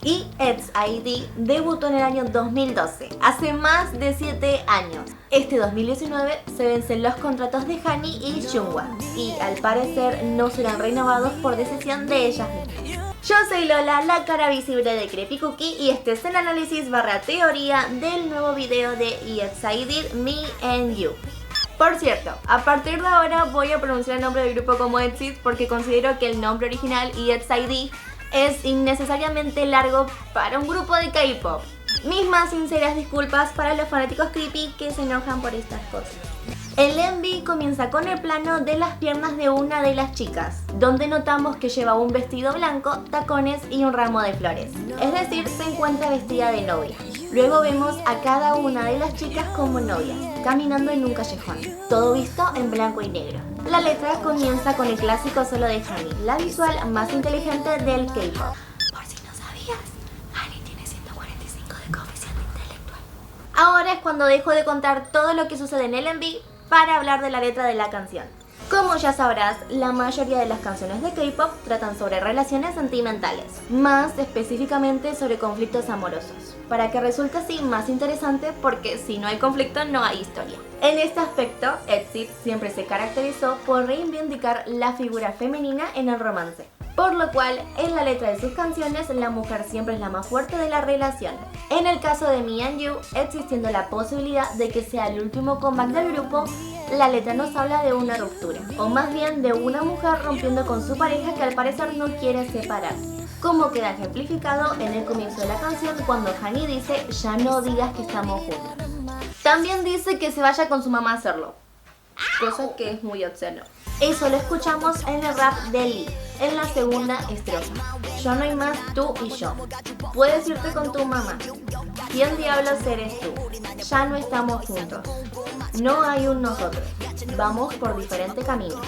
Y EXID debutó en el año 2012, hace más de 7 años. Este 2019 se vencen los contratos de Hani y Jungwon y al parecer no serán renovados por decisión de ellas mismas. Yo soy Lola, la cara visible de Creepy Cookie, y este es el análisis / teoría del nuevo video de EXID, Me and You. Por cierto, a partir de ahora voy a pronunciar el nombre del grupo como EXID porque considero que el nombre original EXID es innecesariamente largo para un grupo de K-pop. Mis más sinceras disculpas para los fanáticos creepy que se enojan por estas cosas. El MV comienza con el plano de las piernas de una de las chicas, donde notamos que lleva un vestido blanco, tacones y un ramo de flores. Es decir, se encuentra vestida de novia. Luego vemos a cada una de las chicas como novias, caminando en un callejón, todo visto en blanco y negro. La letra comienza con el clásico solo de Hani, la visual más inteligente del K-pop. Por si no sabías, Hani tiene 145 de coeficiente intelectual. Ahora es cuando dejo de contar todo lo que sucede en el MV para hablar de la letra de la canción. Como ya sabrás, la mayoría de las canciones de K-pop tratan sobre relaciones sentimentales, más específicamente sobre conflictos amorosos, para que resulte así más interesante, porque si no hay conflicto no hay historia. En este aspecto, EXID siempre se caracterizó por reivindicar la figura femenina en el romance, por lo cual en la letra de sus canciones la mujer siempre es la más fuerte de la relación. En el caso de Me and You, existiendo la posibilidad de que sea el último comeback del grupo, la letra nos habla de una ruptura, o más bien de una mujer rompiendo con su pareja que al parecer no quiere separarse, como queda ejemplificado en el comienzo de la canción cuando Hani dice "ya no digas que estamos juntos". También dice que se vaya con su mamá a hacerlo, cosa que es muy obsceno. Eso lo escuchamos en el rap de Lee, en la segunda estrofa. "Yo no hay más, tú y yo. Puedes irte con tu mamá. ¿Quién diablos eres tú? Ya no estamos juntos. No hay un nosotros. Vamos por diferente camino".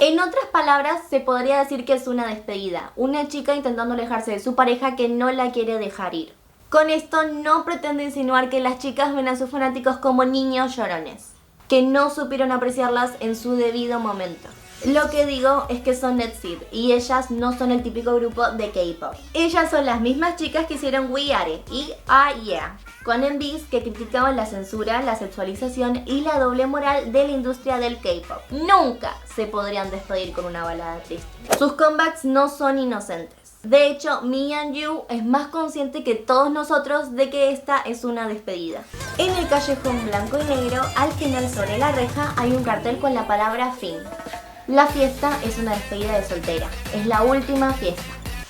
En otras palabras, se podría decir que es una despedida, una chica intentando alejarse de su pareja que no la quiere dejar ir. Con esto no pretendo insinuar que las chicas ven a sus fanáticos como niños llorones, que no supieron apreciarlas en su debido momento. Lo que digo es que son EXID y ellas no son el típico grupo de K-pop. Ellas son las mismas chicas que hicieron We Are y Ah Yeah, con MVs que criticaban la censura, la sexualización y la doble moral de la industria del K-pop. Nunca se podrían despedir con una balada triste. Sus comebacks no son inocentes. De hecho, Me and You es más consciente que todos nosotros de que esta es una despedida. En el callejón blanco y negro, al final sobre la reja, hay un cartel con la palabra fin. La fiesta es una despedida de soltera, es la última fiesta.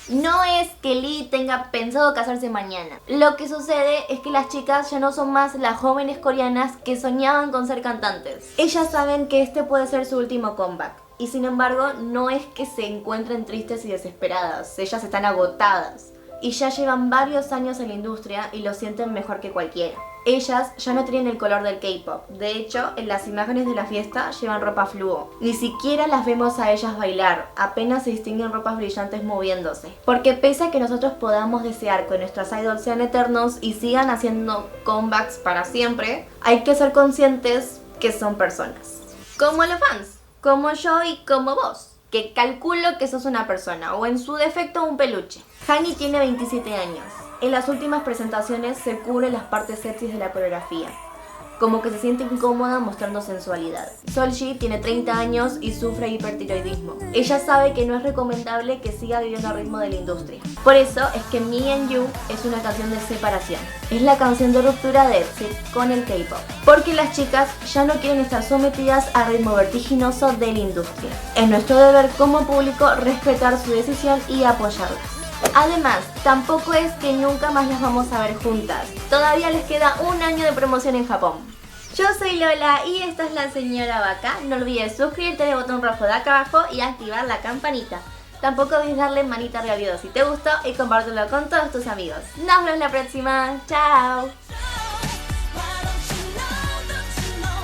No es que Lee tenga pensado casarse mañana. Lo que sucede es que las chicas ya no son más las jóvenes coreanas que soñaban con ser cantantes. Ellas saben que este puede ser su último comeback. Y sin embargo, no es que se encuentren tristes y desesperadas, ellas están agotadas. Y ya llevan varios años en la industria y lo sienten mejor que cualquiera. Ellas ya no tienen el color del K-pop. De hecho, en las imágenes de la fiesta llevan ropa fluo. Ni siquiera las vemos a ellas bailar, apenas se distinguen ropas brillantes moviéndose. Porque pese a que nosotros podamos desear que nuestras idols sean eternos y sigan haciendo comebacks para siempre, hay que ser conscientes que son personas. Como los fans, como yo y como vos, que calculo que sos una persona, o en su defecto un peluche. Hani tiene 27 años. En las últimas presentaciones se cubre las partes sexys de la coreografía, como que se siente incómoda mostrando sensualidad. Solji tiene 30 años y sufre hipertiroidismo. Ella sabe que no es recomendable que siga viviendo al ritmo de la industria. Por eso es que Me and You es una canción de separación. Es la canción de ruptura de EXID con el K-pop. Porque las chicas ya no quieren estar sometidas al ritmo vertiginoso de la industria. Es nuestro deber como público respetar su decisión y apoyarlas. Además, tampoco es que nunca más las vamos a ver juntas. Todavía les queda un año de promoción en Japón. Yo soy Lola y esta es la señora Vaca. No olvides suscribirte en el botón rojo de acá abajo y activar la campanita. Tampoco olvides darle manita arriba al video si te gustó y compártelo con todos tus amigos. Nos vemos la próxima. ¡Chao!